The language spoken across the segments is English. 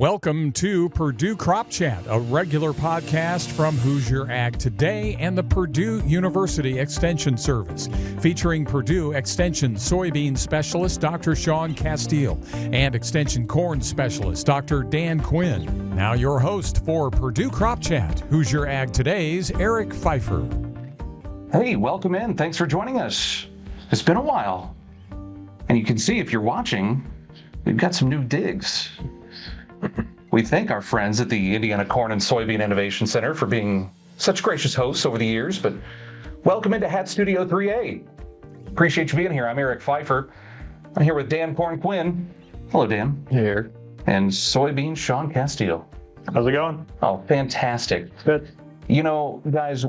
Welcome to Purdue Crop Chat, a regular podcast from Hoosier Ag Today and the Purdue University Extension Service, featuring Purdue Extension soybean specialist Dr. Shaun Casteel and Extension corn specialist Dr. Dan Quinn. Now your host for Purdue Crop Chat, Hoosier Ag Today's Eric Pfeiffer. Hey, welcome in. Thanks for joining us. It's been a while. And you can see if you're watching, we've got some new digs. We thank our friends at the Indiana Corn and Soybean Innovation Center for being such gracious hosts over the years, but welcome into Hat Studio 3A. Appreciate you being here. I'm Eric Pfeiffer. I'm here with Dan Quinn. Hello, Dan. Here. And Soybean Shaun Casteel. How's it going? Oh, fantastic. Good. You know, guys,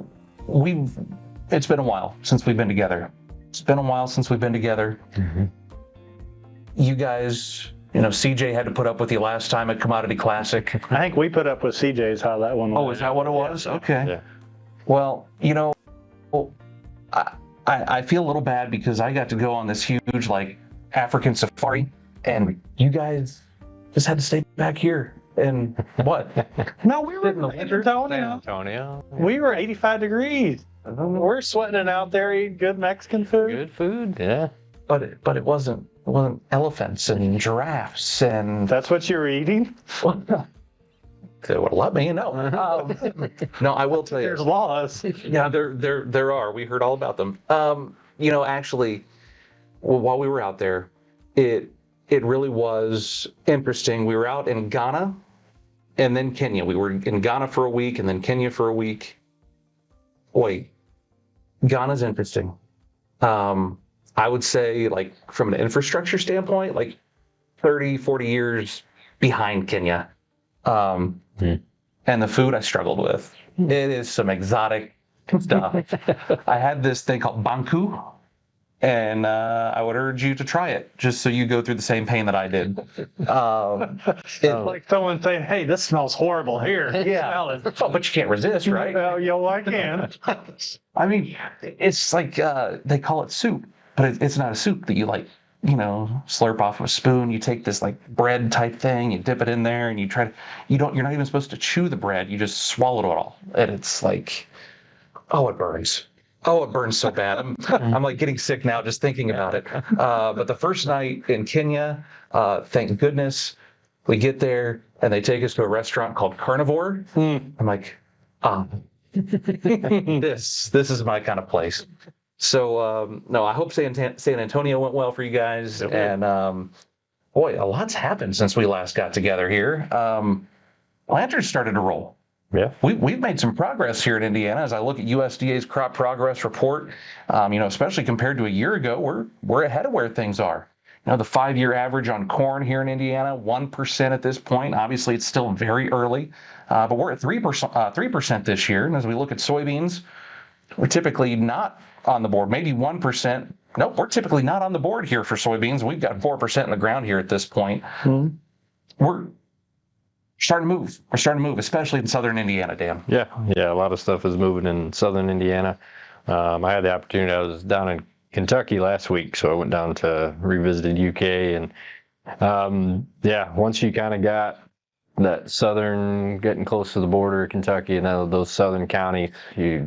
it's been a while since we've been together. Mm-hmm. You guys... CJ had to put up with you last time at Commodity Classic. I think we put up with CJ's how that one was. Oh, is that what it was? Yeah. Okay. Yeah. Well, I feel a little bad because I got to go on this huge, African safari, and you guys just had to stay back here. And what? No, we were in San Antonio. We were 85 degrees. We're sweating it out there, eating good Mexican food. Good food, yeah. But it wasn't elephants and giraffes and... That's what you were eating? They would have let me, no. No, I will tell you. There's laws. Yeah, there are. We heard all about them. Actually, while we were out there, it really was interesting. We were out in Ghana and then Kenya. We were in Ghana for a week and then Kenya for a week. Boy, Ghana's interesting. I would say, from an infrastructure standpoint, 30, 40 years behind Kenya. And the food I struggled with. It is some exotic stuff. I had this thing called banku, and I would urge you to try it, just so you go through the same pain that I did. It's like someone saying, hey, this smells horrible here. Yeah. Oh, but you can't resist, right? Well, I can. I mean, it's like they call it soup. But it's not a soup that you slurp off with a spoon. You take this bread type thing, you dip it in there, and you're not even supposed to chew the bread. You just swallow it all. And it's it burns. Oh, it burns so bad. I'm getting sick now just thinking about it. But the first night in Kenya, thank goodness, we get there and they take us to a restaurant called Carnivore. I'm like, this is my kind of place. So, no, I hope San Antonio went well for you guys. And, boy, a lot's happened since we last got together here. Planters started to roll. Yeah. We've made some progress here in Indiana. As I look at USDA's crop progress report, especially compared to a year ago, we're ahead of where things are. The 5-year average on corn here in Indiana, 1% at this point. Obviously, it's still very early, but we're at 3% this year. And as we look at soybeans, we're typically not on the board, maybe 1%. Nope, we're typically not on the board here for soybeans. We've got 4% in the ground here at this point. Mm-hmm. We're starting to move. We're starting to move, especially in southern Indiana, Dan. Yeah, a lot of stuff is moving in southern Indiana. I had the opportunity. I was down in Kentucky last week, so I went down to revisited UK, and once you kind of got that southern, getting close to the border of Kentucky and those southern counties,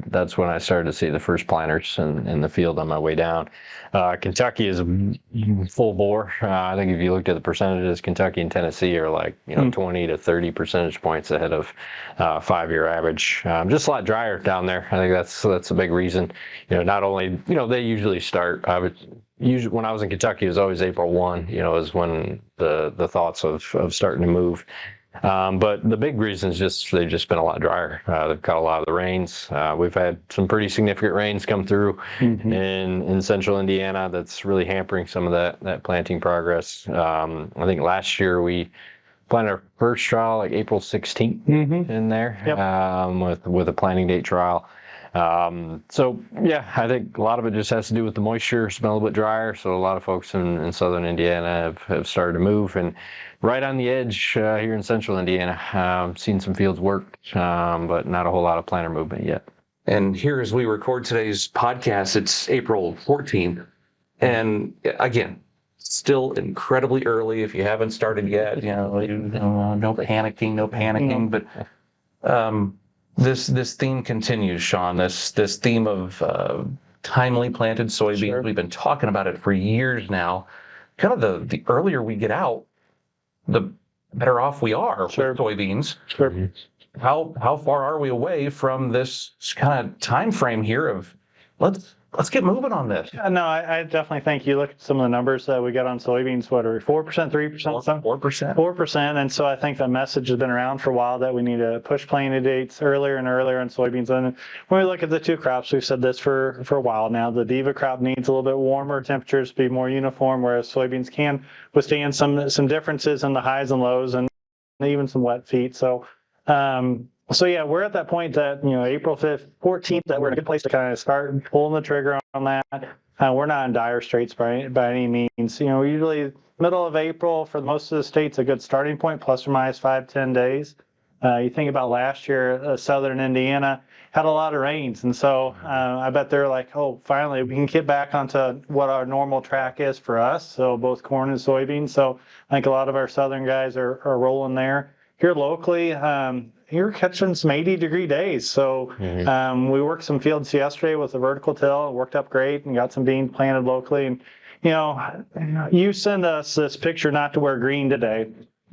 that's when I started to see the first planters in the field on my way down. Kentucky is full bore. I think if you looked at the percentages, Kentucky and Tennessee are 20 to 30 percentage points ahead of 5-year average. Just a lot drier down there. I think that's a big reason. Not only, they usually start, usually when I was in Kentucky, it was always April 1, is when the thoughts of starting to move. But the big reason is they've just been a lot drier. They've got a lot of the rains. We've had some pretty significant rains come through in central Indiana. That's really hampering some of that planting progress. I think last year we planted our first trial April 16th in there. Yep. With a planting date trial. I think a lot of it just has to do with the moisture. It's been a little bit drier, so a lot of folks in southern Indiana have started to move. And right on the edge here in central Indiana, seen some fields worked, but not a whole lot of planter movement yet. And here as we record today's podcast, it's April 14th. And again, still incredibly early. If you haven't started yet, no panicking, no panicking. But this theme continues, Shaun. This theme of timely planted soybeans. Sure. We've been talking about it for years now. Kind of the earlier we get out, the better off we are. Sure. With soybeans. Sure. How far are we away from this kind of time frame here of let's get moving on this? Yeah, no, I definitely think you look at some of the numbers that we got on soybeans. What are we, 4%, 3%, something? 4%. 4%. And so I think that message has been around for a while that we need to push planting dates earlier and earlier on soybeans. And when we look at the two crops, we've said this for a while now. The Diva crop needs a little bit warmer temperatures to be more uniform, whereas soybeans can withstand some differences in the highs and lows and even some wet feet. So yeah, we're at that point that, April 5th, 14th, that we're in a good place to kind of start pulling the trigger on that. We're not in dire straits by any means. Usually middle of April for most of the states, a good starting point, plus or minus 5-10 days. You think about last year, southern Indiana had a lot of rains. And so I bet they're like, oh, finally, we can get back onto what our normal track is for us. So both corn and soybeans. So I think a lot of our southern guys are rolling there. Here locally, you're catching some 80-degree days. So we worked some fields yesterday with a vertical till. It worked up great and got some beans planted locally. And, you send us this picture not to wear green today.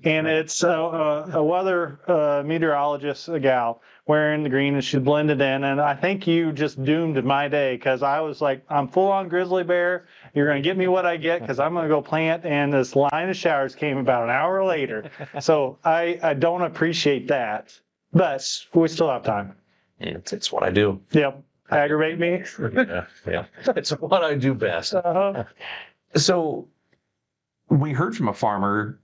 And it's a weather meteorologist, a gal, wearing the green, and she's blended in. And I think you just doomed my day because I was like, I'm full on grizzly bear. You're going to get me what I get because I'm going to go plant. And this line of showers came about an hour later. So I don't appreciate that. But we still have time. It's what I do. Yep. Aggravate me. Yeah. It's what I do best. So we heard from a farmer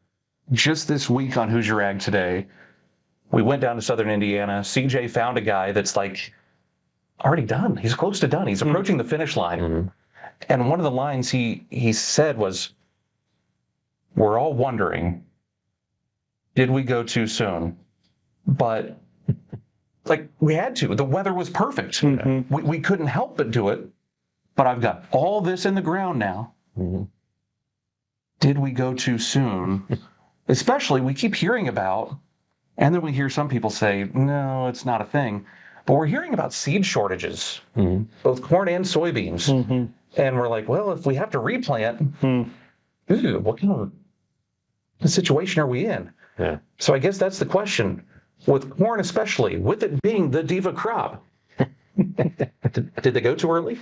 just this week on Hoosier Ag Today. We went down to southern Indiana. CJ found a guy that's like already done. He's close to done. He's approaching the finish line. Mm-hmm. And one of the lines he said was, we're all wondering, did we go too soon? But we had to. The weather was perfect. Mm-hmm. We couldn't help but do it. But I've got all this in the ground now. Mm-hmm. Did we go too soon? Especially, we keep hearing about, and then we hear some people say, no, it's not a thing. But we're hearing about seed shortages, both corn and soybeans. Mm-hmm. And we're like, well, if we have to replant, what kind of situation are we in? Yeah. So I guess that's the question. With corn especially, with it being the Diva crop, did they go too early?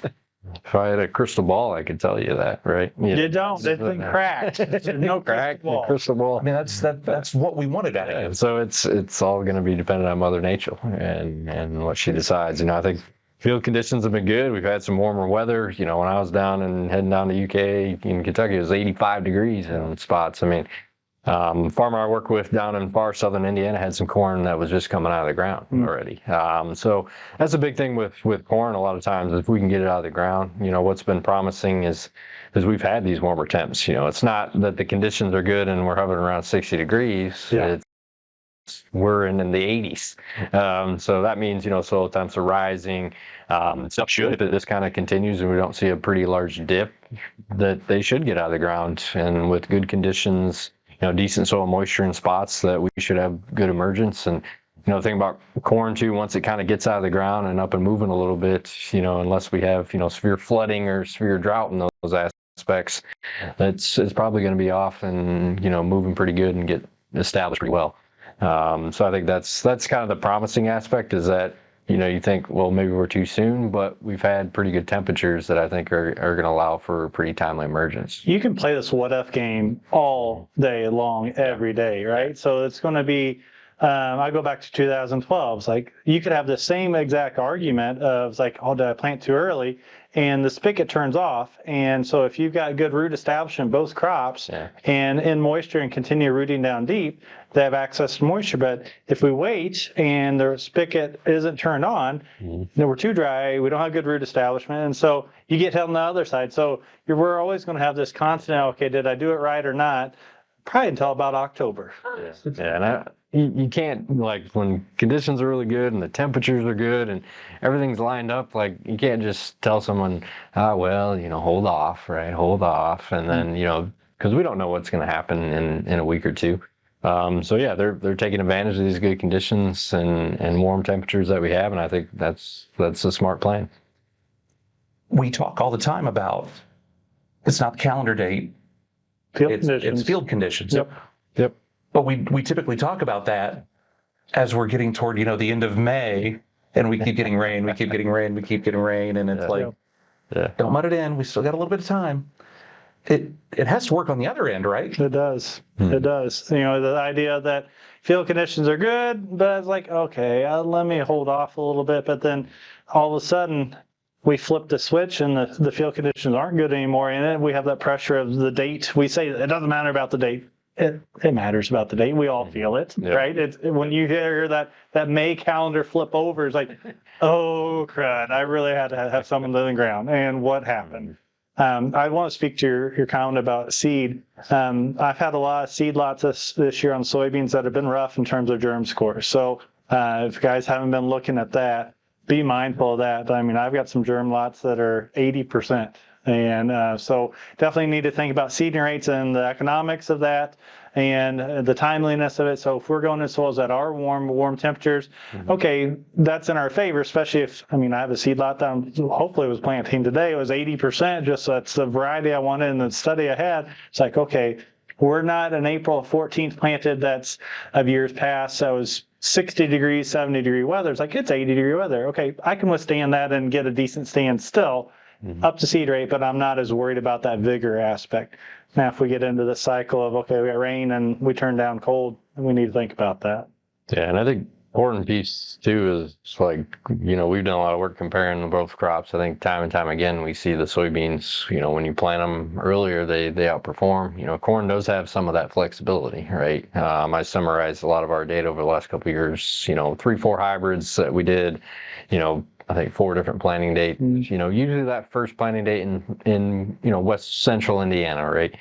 If I had a crystal ball, I could tell you that, right? You don't. This thing cracked. There's no crystal ball. I mean, that's what we wanted out of it. So it's all going to be dependent on Mother Nature and what she decides. I think field conditions have been good. We've had some warmer weather. When I was down and heading down to UK in Kentucky, it was 85 degrees in spots. I mean, the farmer I work with down in far southern Indiana had some corn that was just coming out of the ground already. So that's a big thing with corn. A lot of times, if we can get it out of the ground, what's been promising is we've had these warmer temps. It's not that the conditions are good and we're hovering around 60 degrees. Yeah. We're in the 80s. So that means, soil temps are rising. So if this kind of continues and we don't see a pretty large dip, that they should get out of the ground. And with good conditions, decent soil moisture in spots, that we should have good emergence. And, the thing about corn too, once it kind of gets out of the ground and up and moving a little bit, unless we have, severe flooding or severe drought in those aspects, it's probably going to be off and, moving pretty good and get established pretty well. So I think that's kind of the promising aspect, is that, you think, well, maybe we're too soon, but we've had pretty good temperatures that I think are going to allow for pretty timely emergence. You can play this what if game all day long, every day, right? So it's going to be, I go back to 2012. It's like you could have the same exact argument of oh, did I plant too early? And the spigot turns off. And so if you've got good root establishment, both crops, and in moisture and continue rooting down deep, they have access to moisture. But if we wait and the spigot isn't turned on, then we're too dry, we don't have good root establishment. And so you get held on the other side. So we're always going to have this constant, okay, did I do it right or not? Probably until about October. Yeah, and you can't, when conditions are really good and the temperatures are good and everything's lined up, you can't just tell someone, hold off, right? Hold off. And then, because we don't know what's going to happen in a week or two. So yeah, they're taking advantage of these good conditions and warm temperatures that we have, and I think that's a smart plan. We talk all the time about it's not the calendar date, it's field conditions. Yep. But we typically talk about that as we're getting toward the end of May, and we keep getting rain, and it's don't mud it in. We still got a little bit of time. It has to work on the other end, right? It does. It does. The idea that field conditions are good, but it's like, okay, let me hold off a little bit. But then all of a sudden we flip the switch and the field conditions aren't good anymore. And then we have that pressure of the date. We say it doesn't matter about the date. It matters about the date. We all feel it, right? It's when you hear that May calendar flip over, it's like, oh crud! I really had to have something to the ground. And what happened? I want to speak to your comment about seed. I've had a lot of seed lots this year on soybeans that have been rough in terms of germ scores. So if you guys haven't been looking at that, be mindful of that. I mean, I've got some germ lots that are 80%. And so definitely need to think about seeding rates and the economics of that and the timeliness of it. So if we're going in soils that are warm temperatures, okay, that's in our favor, especially if, I have a seed lot that hopefully was planting today. It was 80%, just that's the variety I wanted in the study I had. It's like, okay, we're not an April 14th planted that's of years past. That was 60 degrees, 70 degree weather. It's like, it's 80 degree weather. Okay, I can withstand that and get a decent stand still. Up to seed rate, but I'm not as worried about that vigor aspect. Now, if we get into the cycle of, okay, we got rain and we turn down cold, we need to think about that. Yeah, and I think important piece too is like, we've done a lot of work comparing both crops. I think time and time again, we see the soybeans, when you plant them earlier, they outperform. Corn does have some of that flexibility, right? I summarized a lot of our data over the last couple of years, 3-4 hybrids that we did, I think 4 different planting dates. Usually that first planting date in west central Indiana, right,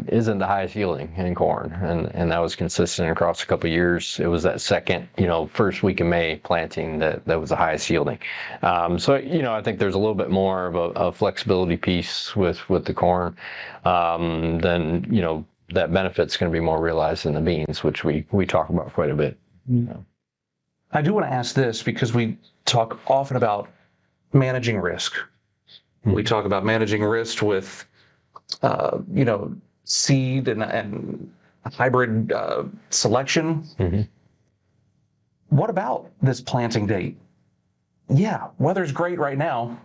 isn't the highest yielding in corn, and that was consistent across a couple of years. It was that second, first week of May planting that was the highest yielding. So I think there's a little bit more of a flexibility piece with the corn than that benefit's going to be more realized in the beans, which we talk about quite a bit. I do want to ask this because we talk often about managing risk. We talk about managing risk with, seed and hybrid selection. What about this planting date? Yeah, weather's great right now,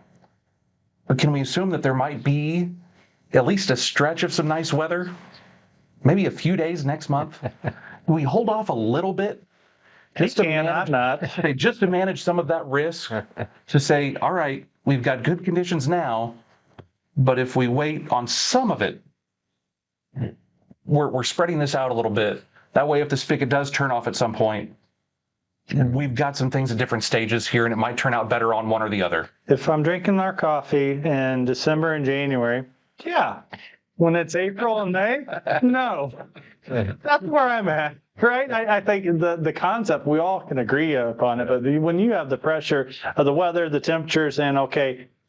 but can we assume that there might be at least a stretch of some nice weather? Maybe a few days next month? Can we hold off a little bit? Just to manage some of that risk, to say, all right, we've got good conditions now, but if we wait on some of it, we're spreading this out a little bit. That way, if the spigot does turn off at some point, we've got some things at different stages here, and it might turn out better on one or the other. If I'm drinking our coffee in December and January, yeah. When it's April and May, no. That's where I'm at. Right? I think the concept, we all can agree upon it, but when you have the pressure of the weather, the temperatures, and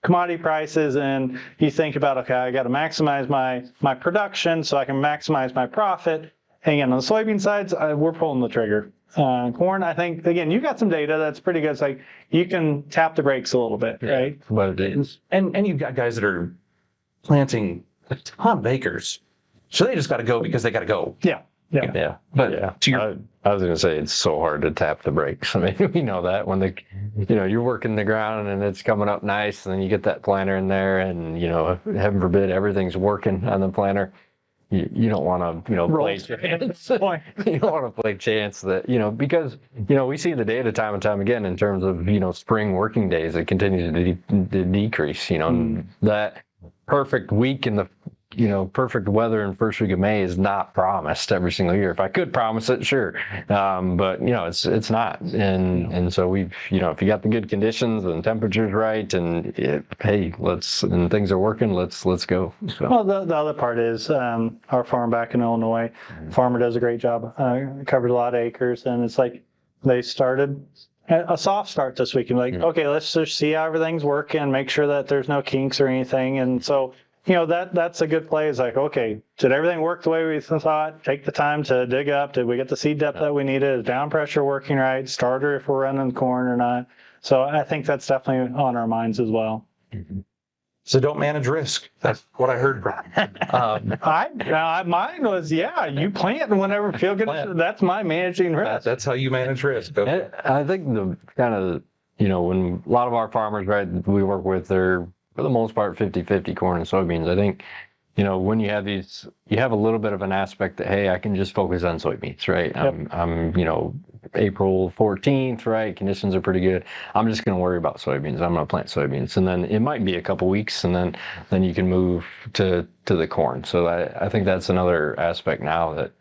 commodity prices, and you think about, okay, I got to maximize my production so I can maximize my profit. And again, on the soybean sides, we're pulling the trigger. Corn, I think, again, you got some data that's pretty good. It's like you can tap the brakes a little bit, right? But it is. And you've got guys that are planting a ton of acres, so they just got to go because they got to go. Yeah. But I was going to say it's so hard to tap the brakes. We know that when you're working the ground and it's coming up nice, and then you get that planter in there, and heaven forbid everything's working on the planter. You don't want to play chance. You don't want to play chance that because we see the data time and time again in terms of spring working days. It continues to decrease. That perfect week in the perfect weather in first week of May is not promised every single year. If I could promise it, sure. But it's not. And so we've, if you got the good conditions and temperatures right, and and things are working, let's go. So. Well, the other part is our farm back in Illinois, farmer does a great job, covered a lot of acres, and it's like they started a soft start this week and okay, let's just see how everything's working, make sure that there's no kinks or anything. And so that's a good play. Is like, okay, did everything work the way we thought? Take the time to dig up. Did we get the seed depth that we needed? Is down pressure working right? Starter if we're running corn or not? So I think that's definitely on our minds as well. Mm-hmm. So don't manage risk. That's what I heard. Mine was, you plant whenever you feel good. That's my managing risk. That's how you manage risk. Okay. I think the kind of, when a lot of our farmers, right, we work with, they're for the most part 50-50 corn and soybeans. I think, when you have these, you have a little bit of an aspect that, hey, I can just focus on soybeans, right? Yep. I'm April 14th, right? Conditions are pretty good. I'm just going to worry about soybeans. I'm going to plant soybeans. And then it might be a couple weeks, and then you can move to the corn. So I think that's another aspect now that,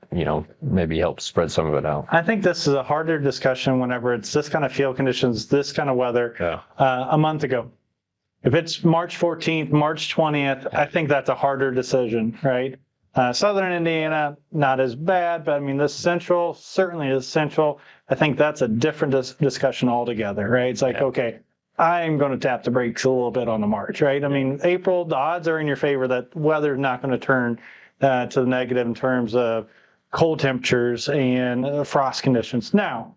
maybe helps spread some of it out. I think this is a harder discussion whenever it's this kind of field conditions, this kind of weather. A month ago. If it's March 14th, March 20th, I think that's a harder decision, right? Southern Indiana, not as bad, but I mean, the central certainly is central. I think that's a different discussion altogether, right? It's like, okay, I'm going to tap the brakes a little bit on the March, right? I mean, April, the odds are in your favor that weather's not going to turn to the negative in terms of cold temperatures and frost conditions. Now,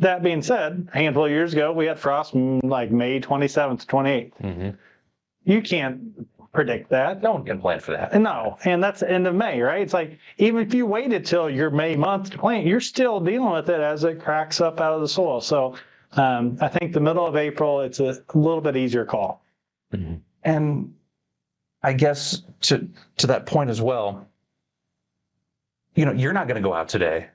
that being said, a handful of years ago, we had frost like May 27th, 28th. Mm-hmm. You can't predict that. No one can plan for that. No, and that's the end of May, right? It's like, even if you waited till your May month to plant, you're still dealing with it as it cracks up out of the soil. So I think the middle of April, it's a little bit easier call. Mm-hmm. And I guess to that point as well, you're not going to go out today.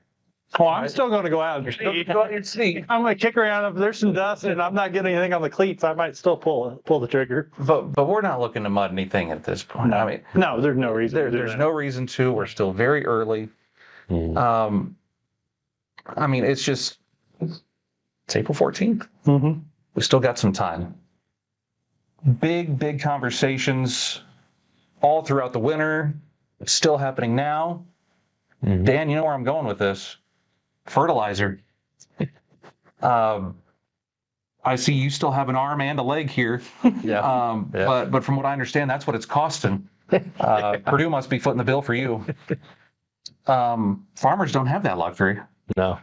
Oh, I'm still going to go out and see. I'm going to kick around. If there's some dust and I'm not getting anything on the cleats, I might still pull the trigger. But we're not looking to mud anything at this point. No. I mean, no, there's no reason. There's no reason to. We're still very early. Mm-hmm. I mean, it's April 14th. Mm-hmm. We still got some time. Big conversations all throughout the winter. It's still happening now. Mm-hmm. Dan, you know where I'm going with this. Fertilizer. I see you still have an arm and a leg here. Yeah. But from what I understand, that's what it's costing. Purdue must be footing the bill for you. Farmers don't have that luxury. No.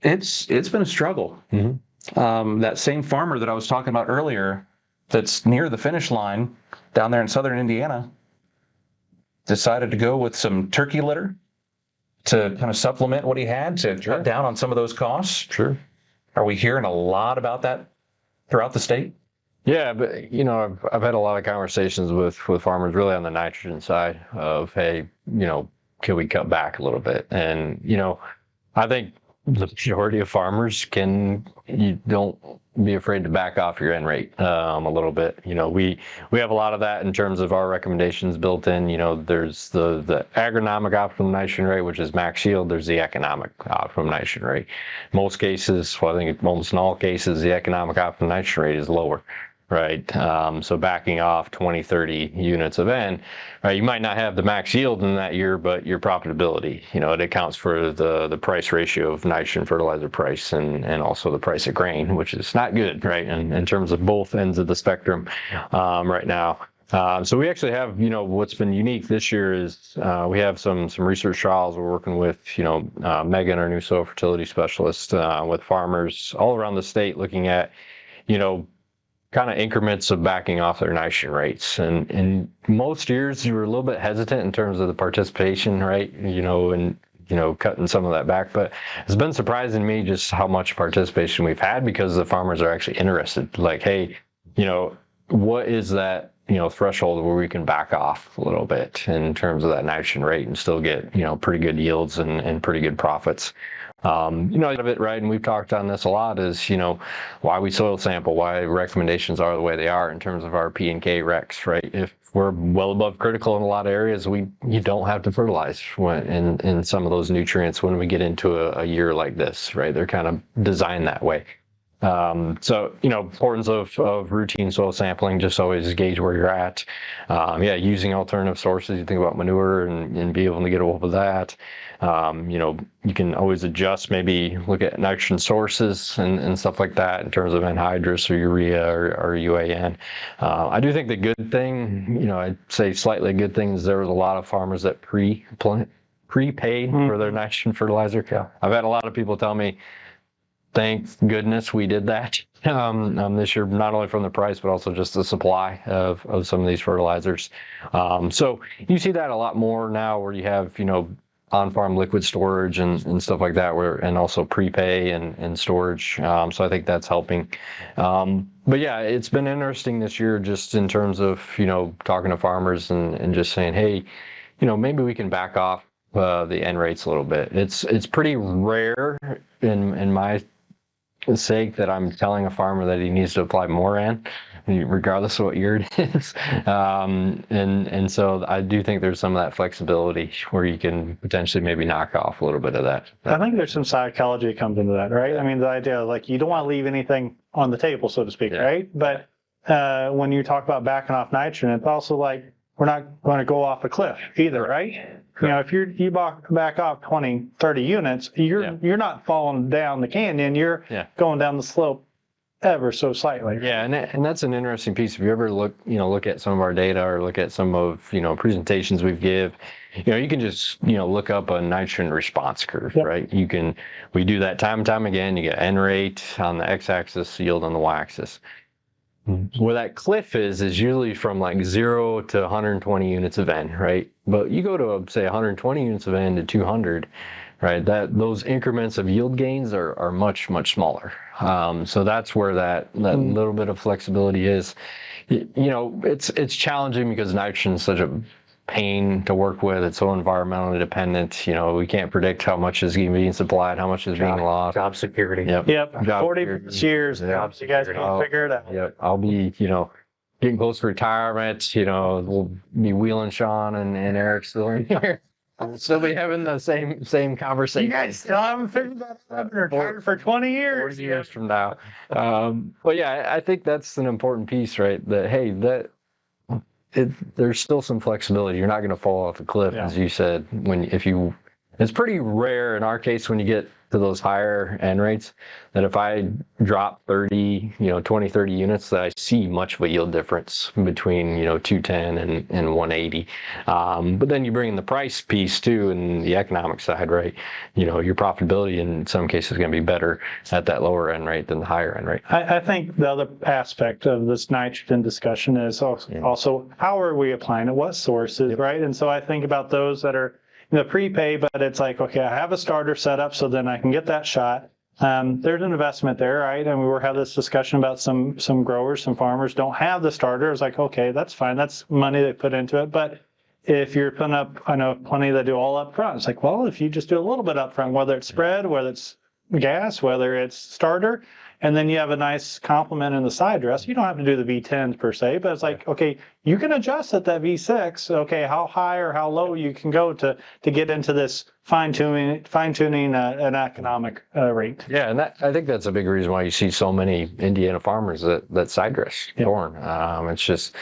It's been a struggle. Mm-hmm. That same farmer that I was talking about earlier, that's near the finish line down there in southern Indiana, decided to go with some turkey litter to kind of supplement what he had to cut down on some of those costs. Sure. Are we hearing a lot about that throughout the state? Yeah, but I've had a lot of conversations with farmers really on the nitrogen side of, hey, can we cut back a little bit? And I think the majority of farmers you don't be afraid to back off your N rate a little bit. We have a lot of that in terms of our recommendations built in. There's the agronomic optimum nitrogen rate, which is max yield. There's the economic optimum nitrogen rate. Most cases, well, I think almost in all cases, the economic optimum nitrogen rate is lower. Right. So backing off 20, 30 units of N, right, you might not have the max yield in that year, but your profitability, it accounts for the price ratio of nitrogen fertilizer price and also the price of grain, which is not good, right, in terms of both ends of the spectrum right now. So we actually have, what's been unique this year is we have some research trials. We're working with, Megan, our new soil fertility specialist, with farmers all around the state looking at, kind of increments of backing off their nitrogen rates. And most years you were a little bit hesitant in terms of the participation, right? And cutting some of that back. But it's been surprising to me just how much participation we've had because the farmers are actually interested. Like, hey, what is that, threshold where we can back off a little bit in terms of that nitrogen rate and still get, pretty good yields and pretty good profits. Of it, right, and we've talked on this a lot, is, why we soil sample, why recommendations are the way they are in terms of our P and K recs, right? If we're well above critical in a lot of areas, you don't have to fertilize in some of those nutrients when we get into a year like this, right? They're kind of designed that way. So, importance of routine soil sampling, just always gauge where you're at. Using alternative sources, you think about manure and be able to get a hold of that. You can always adjust, maybe look at nitrogen sources and stuff like that in terms of anhydrous or urea or UAN. I do think the good thing, I'd say slightly good thing is there was a lot of farmers that prepaid for their nitrogen fertilizer. Yeah. I've had a lot of people tell me, thank goodness we did that this year, not only from the price, but also just the supply of some of these fertilizers. So you see that a lot more now where you have, on-farm liquid storage and stuff like that, and also prepay and storage. So I think that's helping. But yeah, it's been interesting this year just in terms of, talking to farmers and just saying, hey, maybe we can back off the N rates a little bit. It's pretty rare in my sake that I'm telling a farmer that he needs to apply more N, regardless of what year it is. And so I do think there's some of that flexibility where you can potentially maybe knock off a little bit of that. I think there's some psychology that comes into that, right? I mean, the idea of like, you don't want to leave anything on the table, so to speak, right? But when you talk about backing off nitrogen, it's also like, we're not going to go off a cliff either, right? If you back off 20, 30 units, you're not falling down the canyon, you're going down the slope ever so slightly. Yeah, and that's an interesting piece. If you ever look at some of our data or look at some of, presentations we give, you can just, look up a nitrogen response curve, right? We do that time and time again. You get N rate on the x-axis, yield on the y-axis. Where that cliff is usually from like 0 to 120 units of N, right? But you go to say 120 units of N to 200, right? Those increments of yield gains are much, much smaller. So that's where that little bit of flexibility is. It's challenging because nitrogen is such a pain to work with. It's so environmentally dependent. We can't predict how much is being supplied, how much is being lost. Job security. Yep. 40 years. Yep. You guys can figure it out. Yep. I'll be, getting close to retirement. We'll be wheeling Shaun and Eric still in here. We'll still be having the same conversation. You guys still haven't figured that out. I've been retired for 20 years. 40 years from now. But yeah, I think that's an important piece, right? That, hey, there's still some flexibility. You're not going to fall off a cliff, as you said. It's pretty rare in our case when you get to those higher N rates that if I drop 20, 30 units, that I see much of a yield difference between, 210 and 180. But then you bring in the price piece too and the economic side, right? Your profitability in some cases is going to be better at that lower N rate than the higher N rate. I think the other aspect of this nitrogen discussion is also how are we applying it? What sources, right? And so I think about those that are prepay, but it's like, okay, I have a starter set up so then I can get that shot. There's an investment there, right? And we were having this discussion about some growers, some farmers don't have the starter. It's like, okay, that's fine. That's money they put into it. But if you're putting up, I know plenty that do all up front. It's like, well, if you just do a little bit up front, whether it's spread, whether it's gas, whether it's starter, and then you have a nice complement in the side dress. You don't have to do the V10s per se, but it's like, okay, you can adjust at that V6. Okay, how high or how low you can go to get into this fine-tuning an economic rate. Yeah, and I think that's a big reason why you see so many Indiana farmers that side dress corn. It's just,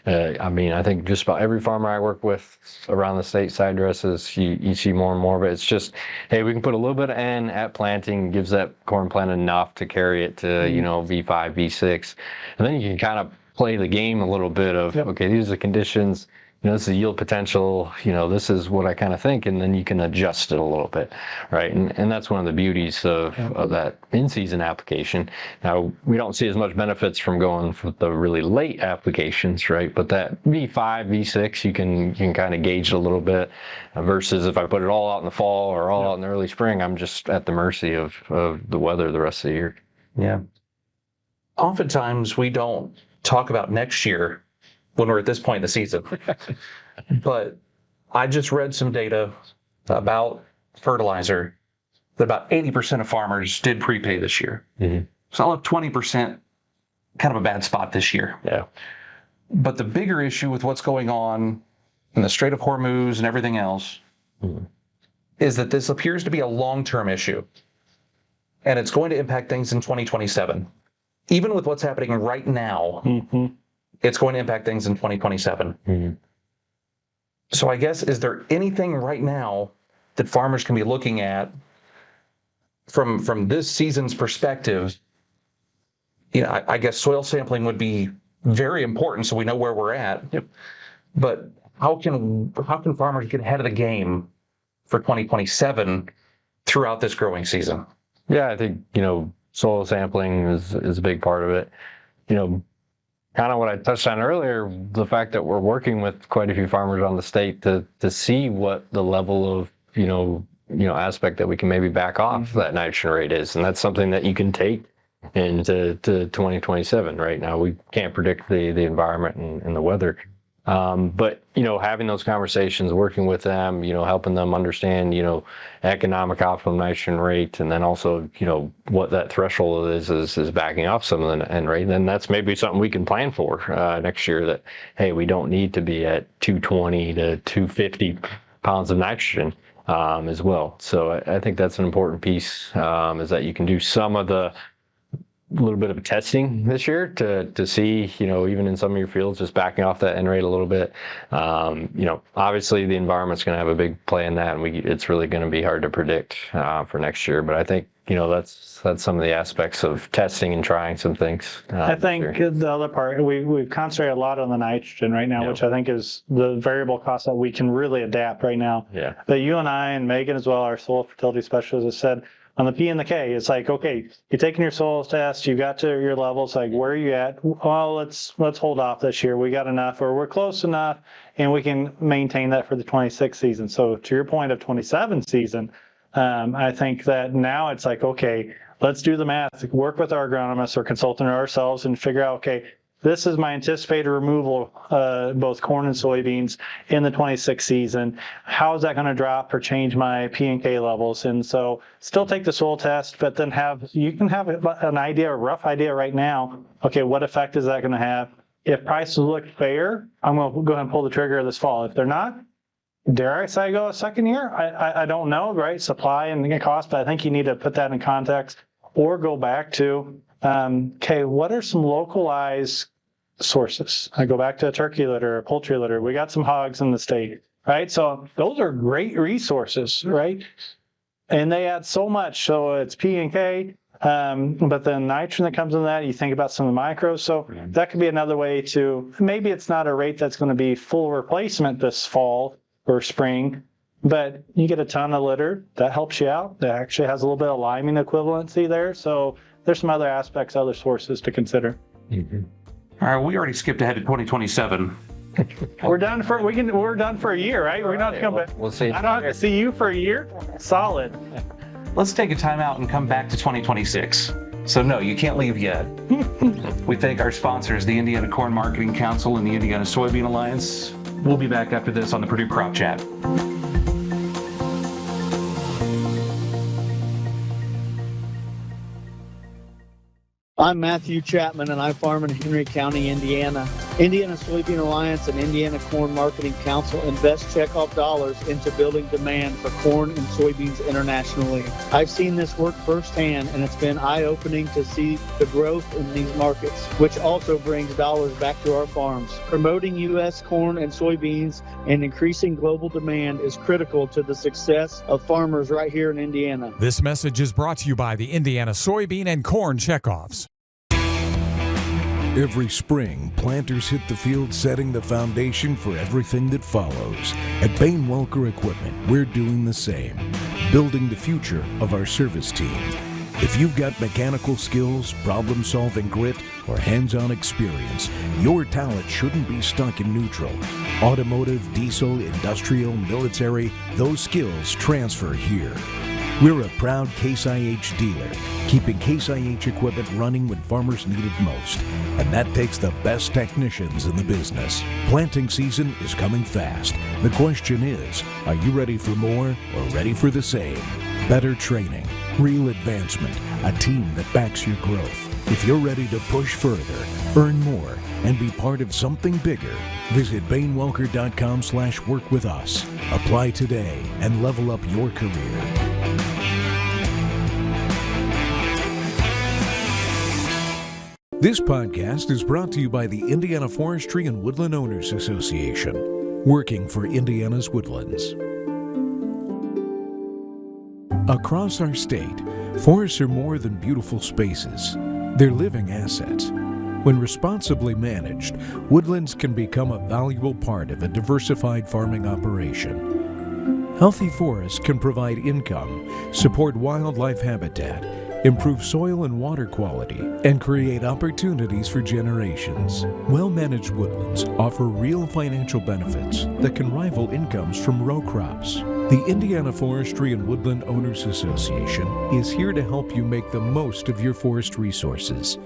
I think just about every farmer I work with around the state side dresses, you see more and more, but it's just, hey, we can put a little bit of N at planting, gives that corn plant enough to carry it to, V5, V6, and then you can kind of play the game a little bit of, okay, these are the conditions, this is the yield potential, this is what I kind of think, and then you can adjust it a little bit, right? And that's one of the beauties of that in-season application. Now, we don't see as much benefits from going for the really late applications, right? But that V5, V6, you can kind of gauge it a little bit, versus if I put it all out in the fall or all out in the early spring, I'm just at the mercy of the weather the rest of the year. Yeah. Oftentimes, we don't talk about next year when we're at this point in the season. But I just read some data about fertilizer that about 80% of farmers did prepay this year. Mm-hmm. So I'll have 20% kind of a bad spot this year. Yeah. But the bigger issue with what's going on in the Strait of Hormuz and everything else is that this appears to be a long-term issue. and it's going to impact things in 2027. Even with what's happening right now, it's going to impact things in 2027. So I guess, is there anything right now that farmers can be looking at from this season's perspective? I guess soil sampling would be very important so we know where we're at. Yep. But how can farmers get ahead of the game for 2027 throughout this growing season? Yeah, I think, soil sampling is a big part of it. Kind of what I touched on earlier, the fact that we're working with quite a few farmers on the state to see what the level of, aspect that we can maybe back off that nitrogen rate is. And that's something that you can take into 2027. Right now, we can't predict the environment and the weather. But, having those conversations, working with them, helping them understand, economic optimum nitrogen rate, and then also, what that threshold is backing off some of the end rate. Then that's maybe something we can plan for next year, that, hey, we don't need to be at 220 to 250 pounds of nitrogen as well. So I think that's an important piece, is that you can do some of the little bit of testing this year to see, even in some of your fields, just backing off that end rate a little bit. Obviously the environment's going to have a big play in that, and it's really going to be hard to predict for next year. But I think, that's some of the aspects of testing and trying some things. I think the other part, we've concentrated a lot on the nitrogen right now, which I think is the variable cost that we can really adapt right now. Yeah. But you and I and Megan as well, our soil fertility specialist, has said, on the P and the K, it's like, okay, you're taking your soil test, you got to your levels, like, where are you at? Well, let's hold off this year. We got enough, or we're close enough, and we can maintain that for the 26 season. So to your point of 27 season, I think that now it's like, okay, let's do the math, work with our agronomists or consultant or ourselves and figure out, okay, this is my anticipated removal, both corn and soybeans in the 26 season. How is that going to drop or change my P and K levels? And so still take the soil test, but then you can have an idea, a rough idea right now. Okay, what effect is that going to have? If prices look fair, I'm going to go ahead and pull the trigger this fall. If they're not, dare I say go a second year? I don't know, right? Supply and cost, but I think you need to put that in context, or go back to, okay, what are some localized sources? I go back to a turkey litter, a poultry litter. We got some hogs in the state, right? So those are great resources, right? And they add so much. So it's P and K, but then nitrogen that comes in that, you think about some of the micros. So that could be another way to, maybe it's not a rate that's going to be full replacement this fall or spring, but you get a ton of litter. That helps you out. That actually has a little bit of liming equivalency there. So there's some other aspects, other sources to consider. All right, we already skipped ahead to 2027. We're done for a year, right? We're not coming back. We'll see. I don't have to see you for a year. Solid. Let's take a time out and come back to 2026. So no, you can't leave yet. We thank our sponsors, the Indiana Corn Marketing Council and the Indiana Soybean Alliance. We'll be back after this on the Purdue Crop Chat. I'm Matthew Chapman, and I farm in Henry County, Indiana. Indiana Soybean Alliance and Indiana Corn Marketing Council invest checkoff dollars into building demand for corn and soybeans internationally. I've seen this work firsthand, and it's been eye-opening to see the growth in these markets, which also brings dollars back to our farms. Promoting U.S. corn and soybeans and increasing global demand is critical to the success of farmers right here in Indiana. This message is brought to you by the Indiana Soybean and Corn Checkoffs. Every spring, planters hit the field setting the foundation for everything that follows. At Bain Welker Equipment, we're doing the same, building the future of our service team. If you've got mechanical skills, problem-solving grit, or hands-on experience, your talent shouldn't be stuck in neutral. Automotive, diesel, industrial, military, those skills transfer here. We're a proud Case IH dealer, keeping Case IH equipment running when farmers need it most. And that takes the best technicians in the business. Planting season is coming fast. The question is, are you ready for more or ready for the same? Better training, real advancement, a team that backs your growth. If you're ready to push further, earn more, and be part of something bigger, visit bainwelker.com/work with us. Apply today and level up your career. This podcast is brought to you by the Indiana Forestry and Woodland Owners Association, working for Indiana's woodlands. Across our state, forests are more than beautiful spaces. They're living assets. When responsibly managed, woodlands can become a valuable part of a diversified farming operation. Healthy forests can provide income, support wildlife habitat, improve soil and water quality, and create opportunities for generations. Well-managed woodlands offer real financial benefits that can rival incomes from row crops. The Indiana Forestry and Woodland Owners Association is here to help you make the most of your forest resources.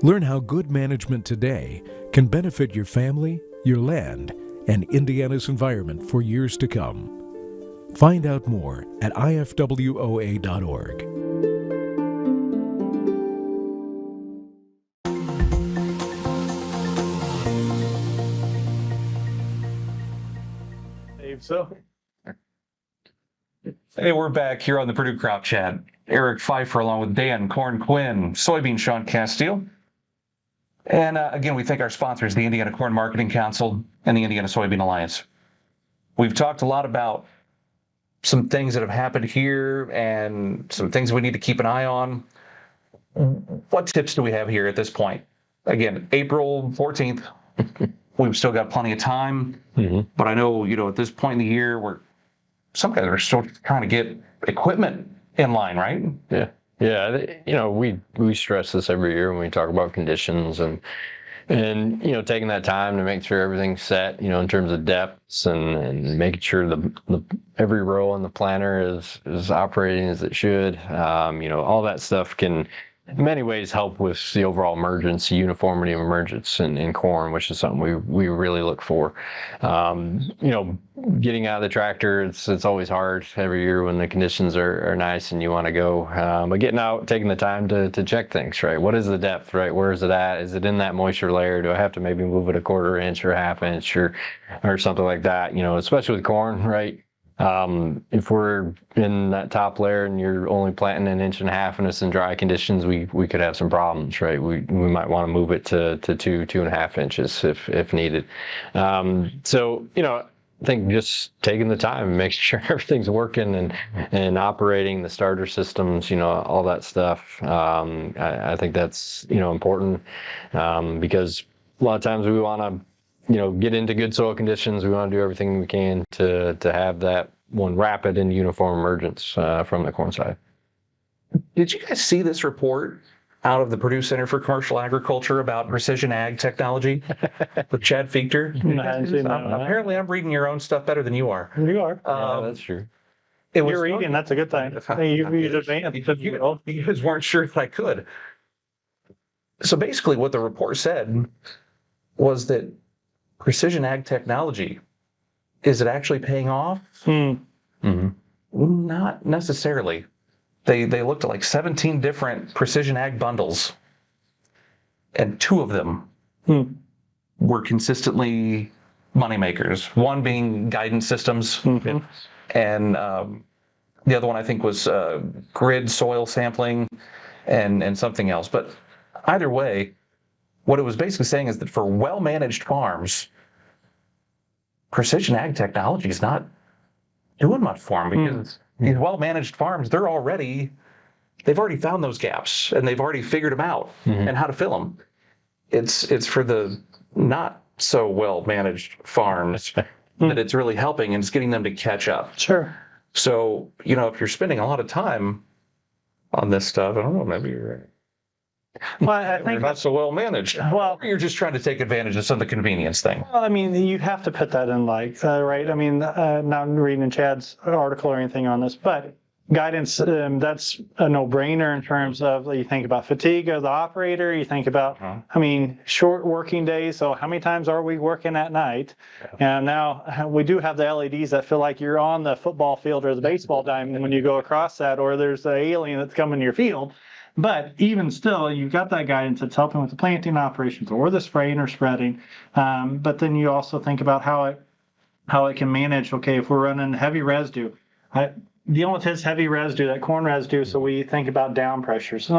Learn how good management today can benefit your family, your land, and Indiana's environment for years to come. Find out more at ifwoa.org. So, Hey, we're back here on the Purdue Crop Chat. Eric Pfeiffer along with Dan, Quinn, Soybean Shaun, Casteel. And again, we thank our sponsors, the Indiana Corn Marketing Council and the Indiana Soybean Alliance. We've talked a lot about some things that have happened here and some things we need to keep an eye on. What tips do we have here at this point? Again, April 14th. We've still got plenty of time, but I know, at this point in the year, some guys are still trying to get equipment in line, right? Yeah. We stress this every year when we talk about conditions and taking that time to make sure everything's set, in terms of depths and making sure the every row on the planter is operating as it should. All that stuff can in many ways help with the overall uniformity of emergence in corn, which is something we really look for. Getting out of the tractor, it's always hard every year when the conditions are nice and you want to go. But getting out, taking the time to check things, right? What is the depth, right? Where is it at? Is it in that moisture layer? Do I have to maybe move it a 1/4 inch or 1/2 inch or something like that? Especially with corn, right? If we're in that top layer and you're only planting 1.5 inches and it's in dry conditions, we could have some problems, right? We might want to move it to 2.5 inches if needed. I think just taking the time and making sure everything's working and operating the starter systems, all that stuff. I think that's, important, because a lot of times we want to get into good soil conditions. We want to do everything we can to have that one rapid and uniform emergence from the corn side. Did you guys see this report out of the Purdue Center for Commercial Agriculture about precision ag technology with Chad Fichter? Apparently, I'm reading your own stuff better than you are. You are. Yeah, that's true. You're reading, that's a good thing. You read advanced. You guys weren't sure if I could. So basically what the report said was that precision ag technology, is it actually paying off? Not necessarily. They looked at like 17 different precision ag bundles, and 2 of them were consistently moneymakers. One being guidance systems, and the other one I think was grid soil sampling and something else. But either way, what it was basically saying is that for well-managed farms, precision ag technology is not doing much for them, because these well-managed farms, they've already found those gaps and they've already figured them out and how to fill them. It's for the not so well-managed farms that it's really helping, and it's getting them to catch up. Sure. So, if you're spending a lot of time on this stuff, I don't know, maybe you're Well, I think not so well managed. Well, you're just trying to take advantage of some of the convenience thing. Well, you have to put that in right? Not reading Chad's article or anything on this, but guidance, that's a no-brainer in terms of, you think about fatigue of the operator, you think about, short working days. So how many times are we working at night? Yeah. And now we do have the LEDs that feel like you're on the football field or the baseball diamond when you go across that, or there's an alien that's coming to your field. But even still, you've got that guidance that's helping with the planting operations or the spraying or spreading. But then you also think about how it can manage. Okay, if we're running heavy residue, dealing with his heavy residue, that corn residue. So we think about down pressures. And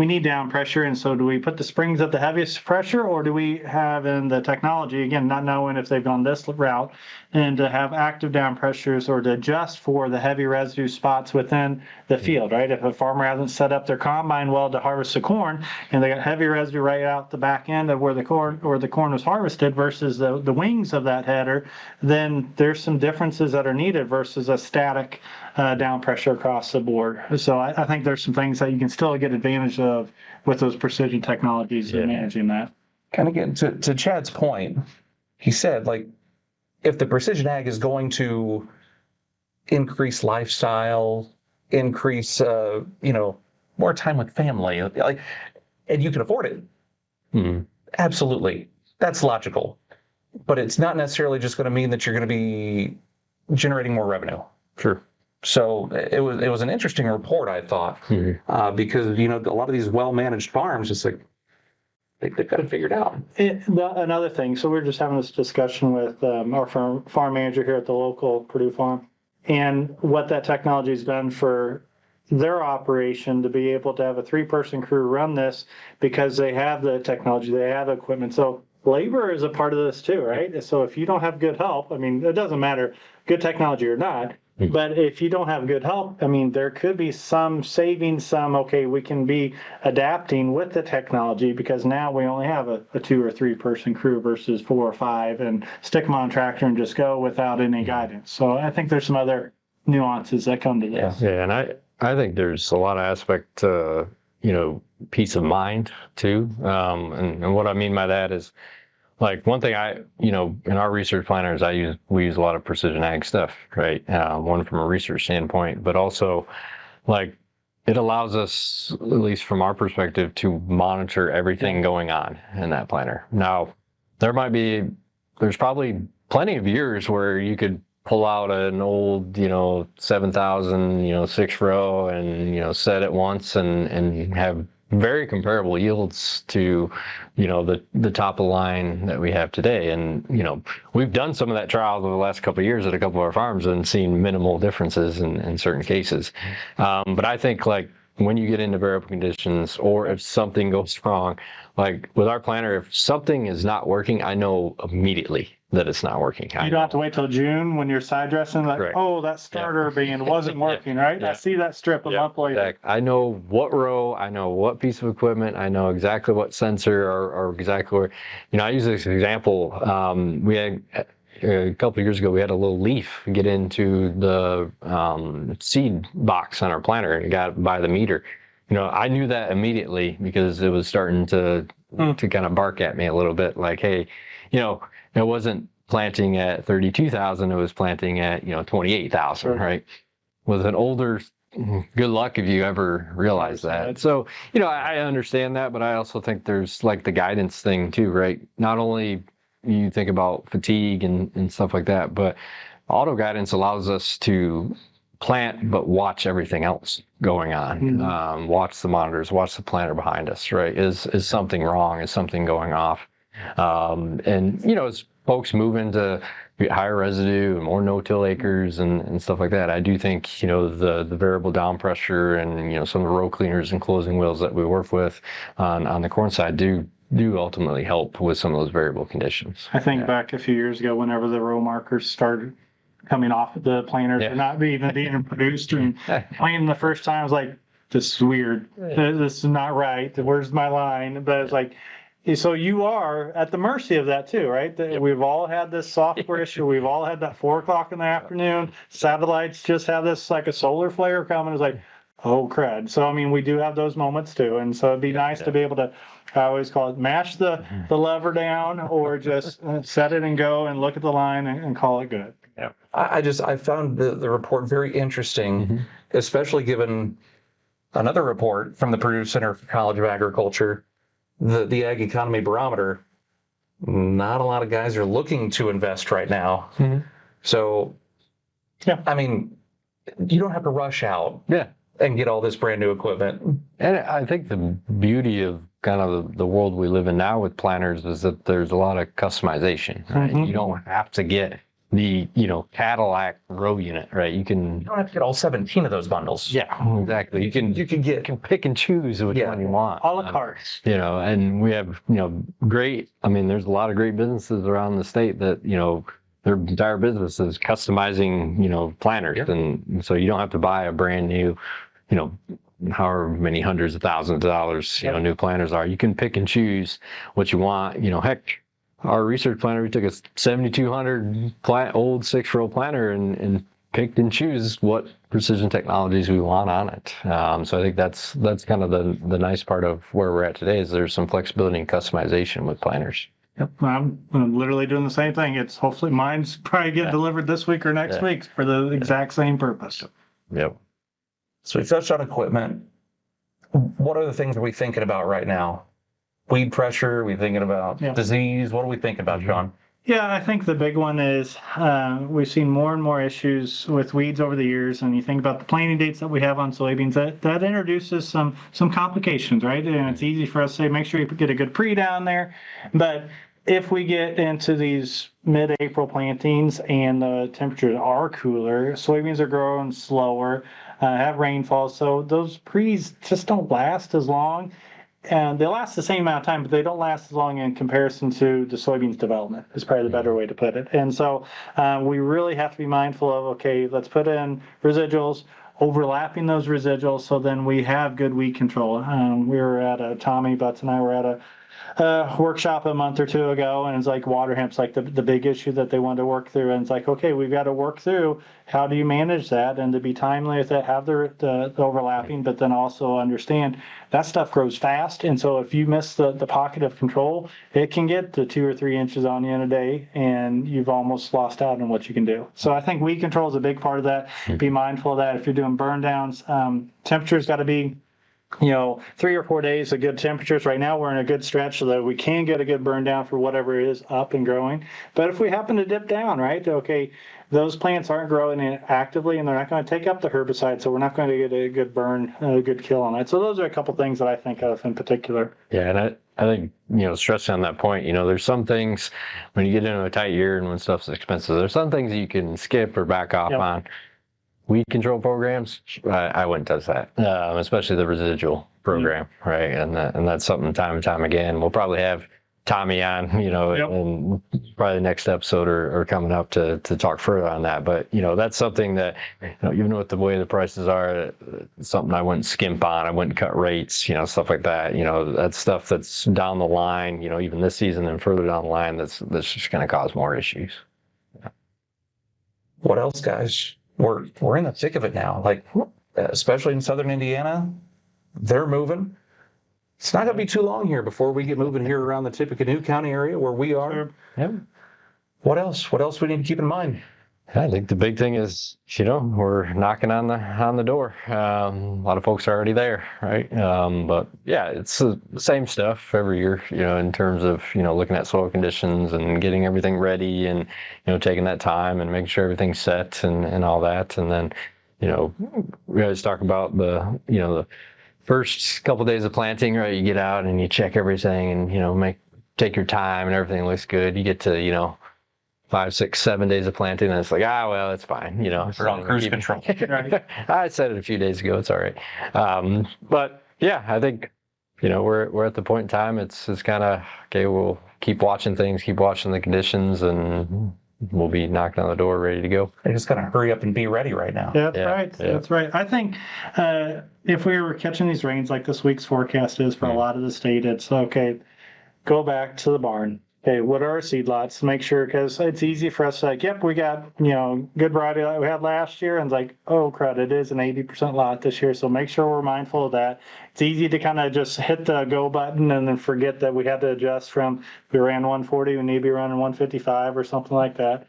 we need down pressure. And so do we put the springs at the heaviest pressure, or do we have in the technology, again, not knowing if they've gone this route, and to have active down pressures or to adjust for the heavy residue spots within the field, right? If a farmer hasn't set up their combine well to harvest the corn and they got heavy residue right out the back end of where the corn was harvested versus the wings of that header, then there's some differences that are needed versus a static down pressure across the board. So I think there's some things that you can still get advantage of with those precision technologies and managing that. Kind of getting to Chad's point, he said, like, if the precision ag is going to increase lifestyle, increase, more time with family, like, and you can afford it, absolutely, that's logical. But it's not necessarily just going to mean that you're going to be generating more revenue. Sure. So it was an interesting report, I thought, because a lot of these well-managed farms, it's like they've got it figured out. Another thing, so we were just having this discussion with our farm manager here at the local Purdue farm, and what that technology has done for their operation to be able to have a 3-person crew run this because they have the technology, they have equipment. So labor is a part of this too, right? So if you don't have good help, I mean, it doesn't matter, good technology or not, but if you don't have good help, I mean, there could be some savings, we can be adapting with the technology because now we only have a 2 or 3-person crew versus 4 or 5 and stick them on a tractor and just go without any guidance. So I think there's some other nuances that come to this. Yeah, and I think there's a lot of aspect to, peace of mind too. And what I mean by that is, like, one thing in our research planners, we use a lot of precision ag stuff, right? One from a research standpoint, but also, like, it allows us, at least from our perspective, to monitor everything going on in that planner. Now, there's probably plenty of years where you could pull out an old, 7,000, 6-row and, set it once and have very comparable yields to, the top of the line that we have today. And, we've done some of that trial over the last couple of years at a couple of our farms and seen minimal differences in certain cases. But I think, like, when you get into variable conditions or if something goes wrong, like with our planner, if something is not working, I know immediately that it's not working. You don't have to wait till June when you're side dressing, like, Correct. Oh, that starter bean wasn't working, right? I see that strip a month later. Exactly. I know what row, I know what piece of equipment, I know exactly what sensor or exactly where, I use this example. We had a couple of years ago, we had a little leaf get into the seed box on our planner and it got by the meter. I knew that immediately because it was starting to kind of bark at me a little bit, like, hey, it wasn't planting at 32,000, it was planting at, 28,000, right? With an older, good luck if you ever realize that. So, I understand that, but I also think there's, like, the guidance thing too, right? Not only you think about fatigue and stuff like that, but auto guidance allows us to plant but watch everything else going on. Watch the monitors, watch the planter behind us, right? Is something wrong? Is something going off? And as folks move into higher residue and more no-till acres and stuff like that, I do think the variable down pressure and some of the row cleaners and closing wheels that we work with on the corn side do ultimately help with some of those variable conditions. I think back a few years ago, whenever the row markers started coming off of the planters, or not even being produced, and planting the first time, I was like, this is weird. This is not right. Where's my line? But it's like, so you are at the mercy of that too, right? We've all had this software issue. We've all had that 4 o'clock in the afternoon. Satellites just have this, like, a solar flare coming. It's like, oh crud. So, I mean, we do have those moments too. And so it'd be nice to be able to, I always call it, mash the lever down or just set it and go and look at the line and call it good. Yeah. I found the report very interesting, especially given another report from the Purdue Center for College of Agriculture, the Ag Economy Barometer. Not a lot of guys are looking to invest right now. So, I mean, you don't have to rush out and get all this brand new equipment. And I think the beauty of kind of the world we live in now with planners is that there's a lot of customization. Right? You don't have to get the, Cadillac row unit, right? You don't have to get all 17 of those bundles. Yeah, exactly. You can pick and choose which one you want. A la carte. And we have, great, there's a lot of great businesses around the state that, their entire business is customizing, planters. Yeah. And so you don't have to buy a brand new, however many hundreds of thousands of dollars, new planters are. You can pick and choose what you want. Heck, our research planter, we took a 7,200 old 6-row planter and picked and choose what precision technologies we want on it. So I think that's kind of the nice part of where we're at today is there's some flexibility and customization with planters. Yep, I'm literally doing the same thing. It's hopefully mine's probably get delivered this week or next week for the exact same purpose. Yep. So we touched on equipment. What other things are we thinking about right now? Weed pressure, we thinking about disease. What are we thinking about, Shaun? Yeah, I think the big one is we've seen more and more issues with weeds over the years, and you think about the planting dates that we have on soybeans, that introduces some complications, right? And it's easy for us to say, make sure you get a good pre down there. But if we get into these mid-April plantings and the temperatures are cooler, soybeans are growing slower, have rainfall, so those pre's just don't last as long. And they last the same amount of time, but they don't last as long in comparison to the soybeans development is probably the better way to put it. And so we really have to be mindful of, okay, let's put in residuals, overlapping those residuals, so then we have good weed control. We were at Tommy Butts and I were at a workshop a month or two ago, and it's like water hemp's like the big issue that they wanted to work through, and it's like, okay, we've got to work through how do you manage that and to be timely with it, have the overlapping, but then also understand that stuff grows fast, and so if you miss the pocket of control, it can get to 2 or 3 inches on you in a day, and you've almost lost out on what you can do. So I think weed control is a big part of that. Be mindful of that. If you're doing burn downs, temperature's got to be 3 or 4 days of good temperatures. Right now we're in a good stretch so that we can get a good burn down for whatever is up and growing. But if we happen to dip down, right, okay, those plants aren't growing actively and they're not going to take up the herbicide, so we're not going to get a good burn, a good kill on it. So those are a couple things that I think of in particular. Yeah, and I think, stressing on that point, there's some things when you get into a tight year and when stuff's expensive, there's some things you can skip or back off on. Weed control programs, I wouldn't touch that, especially the residual program, right? And that's something time and time again. We'll probably have Tommy on, and probably the next episode or coming up to talk further on that. But, that's something that, even with the way the prices are, something I wouldn't skimp on. I wouldn't cut rates, stuff like that. That's stuff that's down the line, even this season and further down the line, that's just going to cause more issues. What else, guys? We're in the thick of it now, like especially in southern Indiana, they're moving. It's not going to be too long here before we get moving here around the Tippecanoe County area where we are. Yeah. What else? What else we need to keep in mind? I think the big thing is, we're knocking on the door. A lot of folks are already there, right? But yeah, it's the same stuff every year, in terms of, looking at soil conditions and getting everything ready and, taking that time and making sure everything's set and all that. And then, we always talk about the first couple of days of planting, right? You get out and you check everything and, take your time and everything looks good. You get to, 5, 6, 7 days of planting, and it's like, well, it's fine. We're on cruise control. I said it a few days ago. It's all right. But yeah, I think, we're at the point in time. It's kind of, okay, we'll keep watching things, keep watching the conditions, and we'll be knocking on the door ready to go. They just got to hurry up and be ready right now. Yeah, that's right. Yeah. That's right. I think if we were catching these rains like this week's forecast is for a lot of the state, it's okay, go back to the barn. Okay, what are our seed lots? Make sure, because it's easy for us to like, yep, we got, good variety like we had last year. And it's like, oh, crud, it is an 80% lot this year. So make sure we're mindful of that. It's easy to kind of just hit the go button and then forget that we had to adjust from, we ran 140, we need to be running 155 or something like that.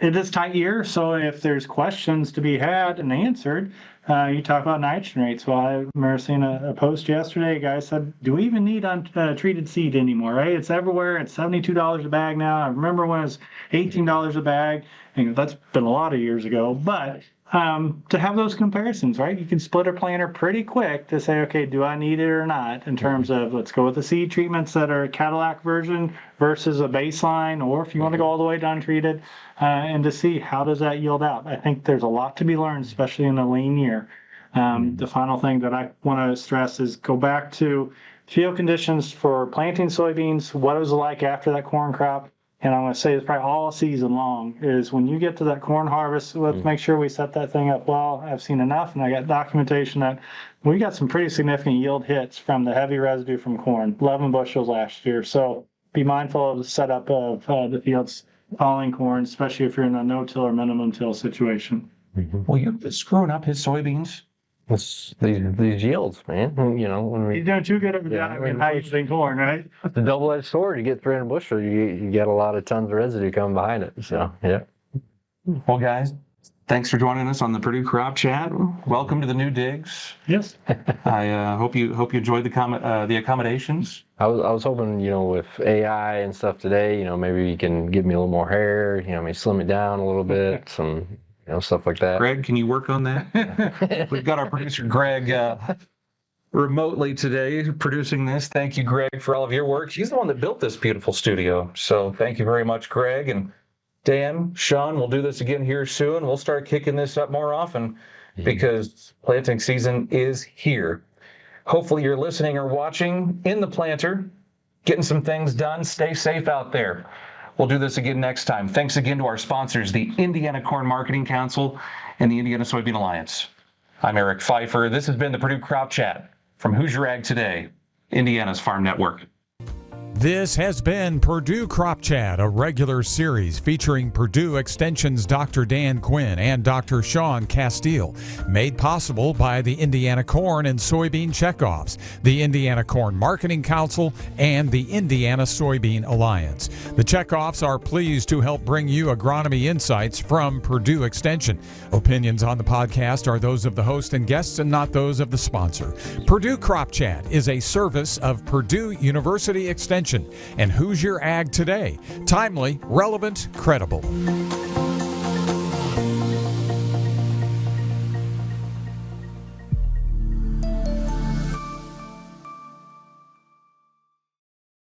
It is tight year, so if there's questions to be had and answered, you talk about nitrogen rates. Well, I remember seeing a post yesterday. A guy said, do we even need untreated seed anymore, right? It's everywhere. It's $72 a bag now. I remember when it was $18 a bag. That's been a lot of years ago, but to have those comparisons, right? You can split a planter pretty quick to say, okay, do I need it or not, in terms of let's go with the seed treatments that are a Cadillac version versus a baseline, or if you want to go all the way to untreated, and to see how does that yield out. I think there's a lot to be learned, especially in a lean year. The final thing that I want to stress is go back to field conditions for planting soybeans, what it was like after that corn crop. And I'm going to say it's probably all season long, is when you get to that corn harvest, let's make sure we set that thing up well. I've seen enough, and I got documentation that we got some pretty significant yield hits from the heavy residue from corn, 11 bushels last year. So be mindful of the setup of the fields following corn, especially if you're in a no-till or minimum till situation. Well, you've been screwing up his soybeans. It's these yields, man. You know, when You're doing too good of a job in how using corn, right? it's a double-edged sword. You get 300 bushel, you get a lot of tons of residue coming behind it. So, yeah. Well, guys, thanks for joining us on the Purdue Crop Chat. Welcome to the new digs. Yes. I hope you enjoyed the accommodations. I was hoping, you know, with AI and stuff today, you know, maybe you can give me a little more hair, you know, maybe slim it down a little bit, some, you know, stuff like that. Greg, can you work on that? We've got our producer Greg remotely today producing this. Thank you, Greg, for all of your work. He's the one that built this beautiful studio. So thank you very much, Greg. And Dan, Shaun, we'll do this again here soon. We'll start kicking this up more often because planting season is here. Hopefully you're listening or watching in the planter, getting some things done. Stay safe out there. We'll do this again next time. Thanks again to our sponsors, the Indiana Corn Marketing Council and the Indiana Soybean Alliance. I'm Eric Pfeiffer. This has been the Purdue Crop Chat from Hoosier Ag Today, Indiana's Farm Network. This has been Purdue Crop Chat, a regular series featuring Purdue Extension's Dr. Dan Quinn and Dr. Shaun Casteel, made possible by the Indiana Corn and Soybean Checkoffs, the Indiana Corn Marketing Council, and the Indiana Soybean Alliance. The Checkoffs are pleased to help bring you agronomy insights from Purdue Extension. Opinions on the podcast are those of the host and guests and not those of the sponsor. Purdue Crop Chat is a service of Purdue University Extension and Hoosier Ag Today. Timely, relevant, credible.